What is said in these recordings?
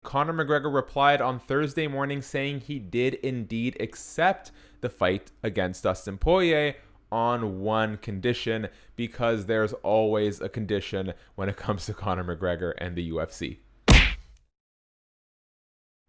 Conor McGregor replied on Thursday morning saying he did indeed accept the fight against Dustin Poirier on one condition, because there's always a condition when it comes to Conor McGregor and the UFC.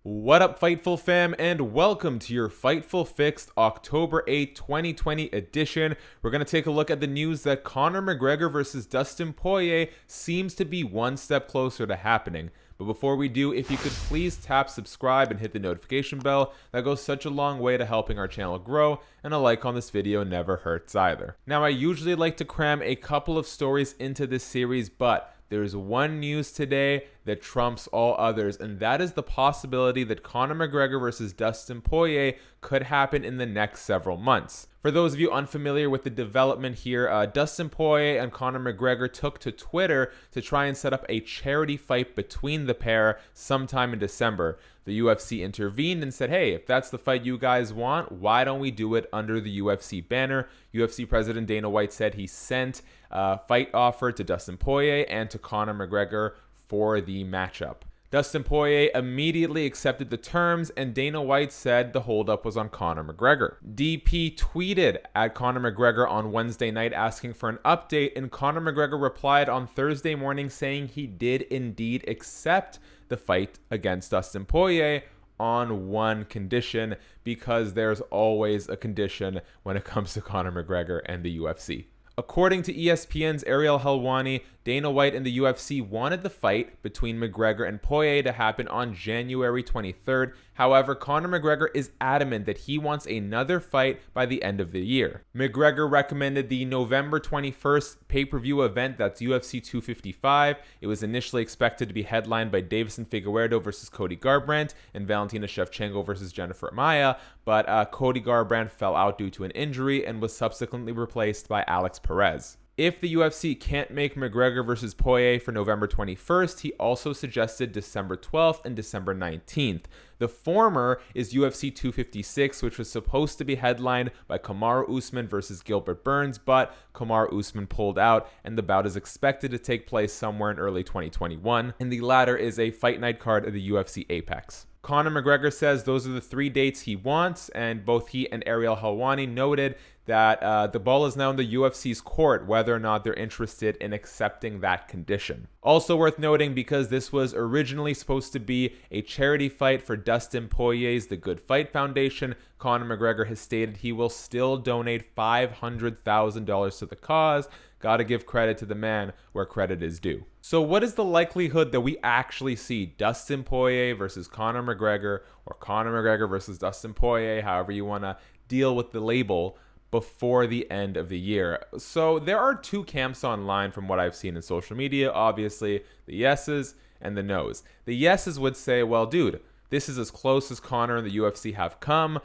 What up, Fightful fam, and welcome to your Fightful Fix October 8, 2020 edition. We're going to take a look at the news that Conor McGregor versus Dustin Poirier seems to be one step closer to happening. But before we do, if you could please tap subscribe and hit the notification bell, that goes such a long way to helping our channel grow, and a like on this video never hurts either. Now, I usually like to cram a couple of stories into this series, but there's one news today that trumps all others, and that is the possibility that Conor McGregor versus Dustin Poirier could happen in the next several months. For those of you unfamiliar with the development here, Dustin Poirier and Conor McGregor took to Twitter to try and set up a charity fight between the pair sometime in December. The UFC intervened and said, hey, if that's the fight you guys want, why don't we do it under the UFC banner? UFC President Dana White said he sent a fight offer to Dustin Poirier and to Conor McGregor for the matchup. Dustin Poirier immediately accepted the terms, and Dana White said the holdup was on Conor McGregor. DP tweeted at Conor McGregor on Wednesday night asking for an update, and Conor McGregor replied on Thursday morning saying he did indeed accept the fight against Dustin Poirier on one condition, because there's always a condition when it comes to Conor McGregor and the UFC. According to ESPN's Ariel Helwani, Dana White and the UFC wanted the fight between McGregor and Poirier to happen on January 23rd. However, Conor McGregor is adamant that he wants another fight by the end of the year. McGregor recommended the November 21st pay-per-view event, that's UFC 255. It was initially expected to be headlined by Deiveson Figueiredo versus Cody Garbrandt and Valentina Shevchenko versus Jennifer Maia, but Cody Garbrandt fell out due to an injury and was subsequently replaced by Alex Perez. If the UFC can't make McGregor versus Poirier for November 21st, he also suggested December 12th and December 19th. The former is UFC 256, which was supposed to be headlined by Kamaru Usman versus Gilbert Burns, but Kamaru Usman pulled out, and the bout is expected to take place somewhere in early 2021, and the latter is a fight night card of the UFC Apex. Conor McGregor says those are the three dates he wants, and both he and Ariel Helwani noted that the ball is now in the UFC's court whether or not they're interested in accepting that condition. Also worth noting, because this was originally supposed to be a charity fight for Dustin Poirier's The Good Fight Foundation, Conor McGregor has stated he will still donate $500,000 to the cause. Gotta give credit to the man where credit is due. So what is the likelihood that we actually see Dustin Poirier versus Conor McGregor, or Conor McGregor versus Dustin Poirier, however you want to deal with the label, before the end of the year? So there are two camps online from what I've seen in social media, obviously, the yeses and the nos. The yeses would say, well, dude, this is as close as Conor and the UFC have come.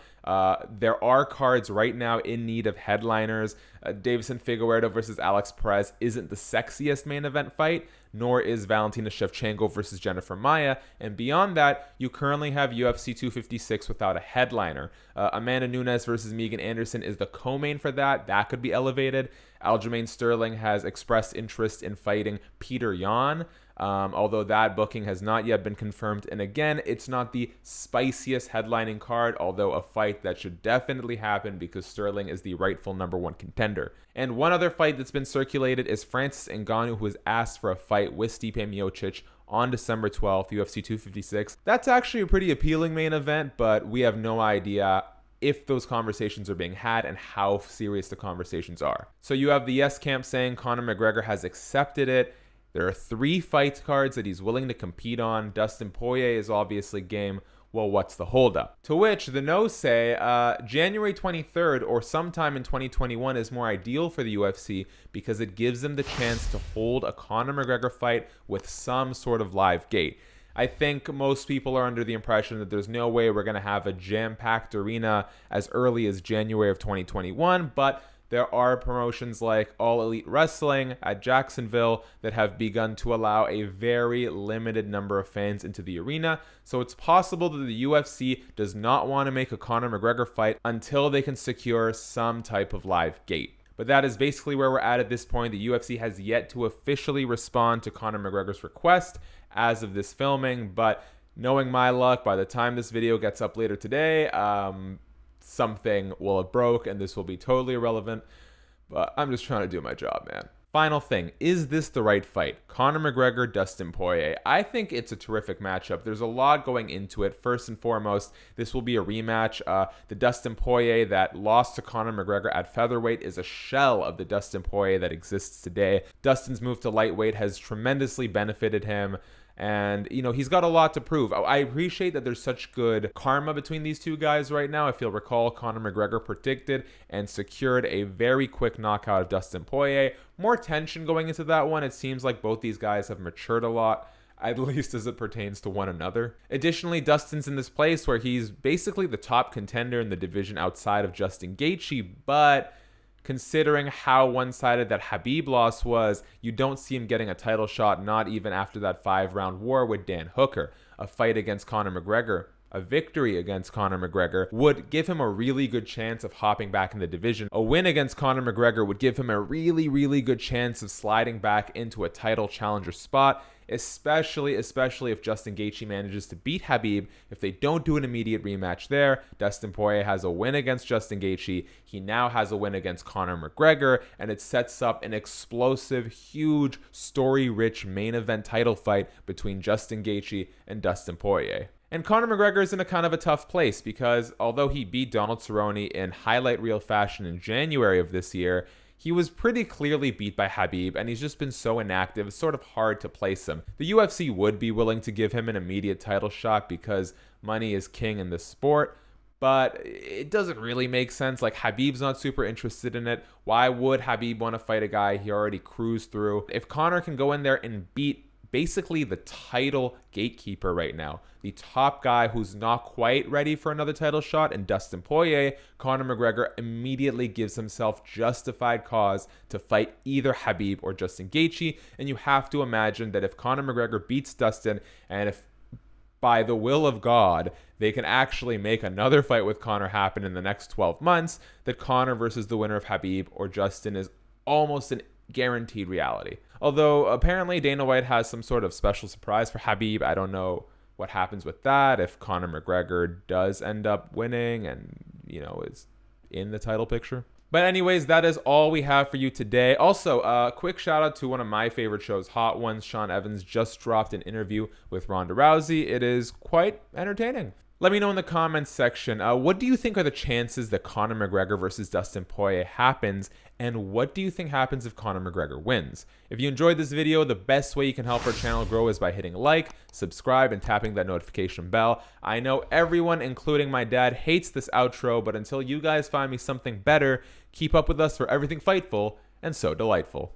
There are cards right now in need of headliners. Deiveson Figueiredo versus Alex Perez isn't the sexiest main event fight, nor is Valentina Shevchenko versus Jennifer Maia. And beyond that, you currently have UFC 256 without a headliner. Amanda Nunes versus Megan Anderson is the co-main for that. That could be elevated. Aljamain Sterling has expressed interest in fighting Peter Yan, although that booking has not yet been confirmed. And again, it's not the spiciest headlining card, although a fight that should definitely happen because Sterling is the rightful #1 contender. And one other fight that's been circulated is Francis Ngannou, who has asked for a fight with Stipe Miocic on December 12th, UFC 256. That's actually a pretty appealing main event, but we have no idea if those conversations are being had and how serious the conversations are. So you have the yes camp saying Conor McGregor has accepted it. There are 3 fight cards that he's willing to compete on. Dustin Poirier is obviously game. Well, what's the holdup? To which the no's say January 23rd or sometime in 2021 is more ideal for the UFC because it gives them the chance to hold a Conor McGregor fight with some sort of live gate. I think most people are under the impression that there's no way we're going to have a jam-packed arena as early as January of 2021, but there are promotions like All Elite Wrestling at Jacksonville that have begun to allow a very limited number of fans into the arena. So it's possible that the UFC does not want to make a Conor McGregor fight until they can secure some type of live gate. But that is basically where we're at this point. The UFC has yet to officially respond to Conor McGregor's request as of this filming, but Knowing my luck, by the time this video gets up later today, something will have broke and this will be totally irrelevant. But I'm just trying to do my job, man. Final thing, is this the right fight? Conor McGregor, Dustin Poirier. I think it's a terrific matchup. There's a lot going into it. First and foremost, this will be a rematch. The Dustin Poirier that lost to Conor McGregor at featherweight is a shell of the Dustin Poirier that exists today. Dustin's move to lightweight has tremendously benefited him. And, you know, he's got a lot to prove. I appreciate that there's such good karma between these two guys right now. If you'll recall, Conor McGregor predicted and secured a very quick knockout of Dustin Poirier. More tension going into that one. It seems like both these guys have matured a lot, at least as it pertains to one another. Additionally, Dustin's in this place where he's basically the top contender in the division outside of Justin Gaethje, but considering how one-sided that Khabib loss was, you don't see him getting a title shot, not even after that 5-round war with Dan Hooker. A fight against Conor McGregor, a victory against Conor McGregor, would give him a really good chance of hopping back in the division. A win against Conor McGregor would give him a really, really good chance of sliding back into a title challenger spot, especially if Justin Gaethje manages to beat Khabib. If they don't do an immediate rematch there, Dustin Poirier has a win against Justin Gaethje. He now has a win against Conor McGregor, and it sets up an explosive, huge, story-rich main event title fight between Justin Gaethje and Dustin Poirier. And Conor McGregor is in a kind of a tough place because although he beat Donald Cerrone in highlight reel fashion in January of this year, he was pretty clearly beat by Khabib, and he's just been so inactive, it's sort of hard to place him. The UFC would be willing to give him an immediate title shot because money is king in this sport, but it doesn't really make sense. Like, Khabib's not super interested in it. Why would Khabib want to fight a guy he already cruised through? If Conor can go in there and beat basically the title gatekeeper right now, the top guy who's not quite ready for another title shot, and Dustin Poirier, Conor McGregor immediately gives himself justified cause to fight either Khabib or Justin Gaethje. And you have to imagine that if Conor McGregor beats Dustin, and if by the will of God they can actually make another fight with Conor happen in the next 12 months, that Conor versus the winner of Khabib or Justin is almost an guaranteed reality. Although apparently Dana White has some sort of special surprise for Khabib. I don't know what happens with that if Conor McGregor does end up winning and, you know, is in the title picture. But anyways, that is all we have for you today. Also, a quick shout out to one of my favorite shows, Hot Ones. Sean Evans just dropped an interview with Ronda Rousey. It is quite entertaining. Let me know in the comments section, what do you think are the chances that Conor McGregor versus Dustin Poirier happens, and what do you think happens if Conor McGregor wins? If you enjoyed this video, the best way you can help our channel grow is by hitting like, subscribe, and tapping that notification bell. I know everyone, including my dad, hates this outro, but until you guys find me something better, keep up with us for everything Fightful and so delightful.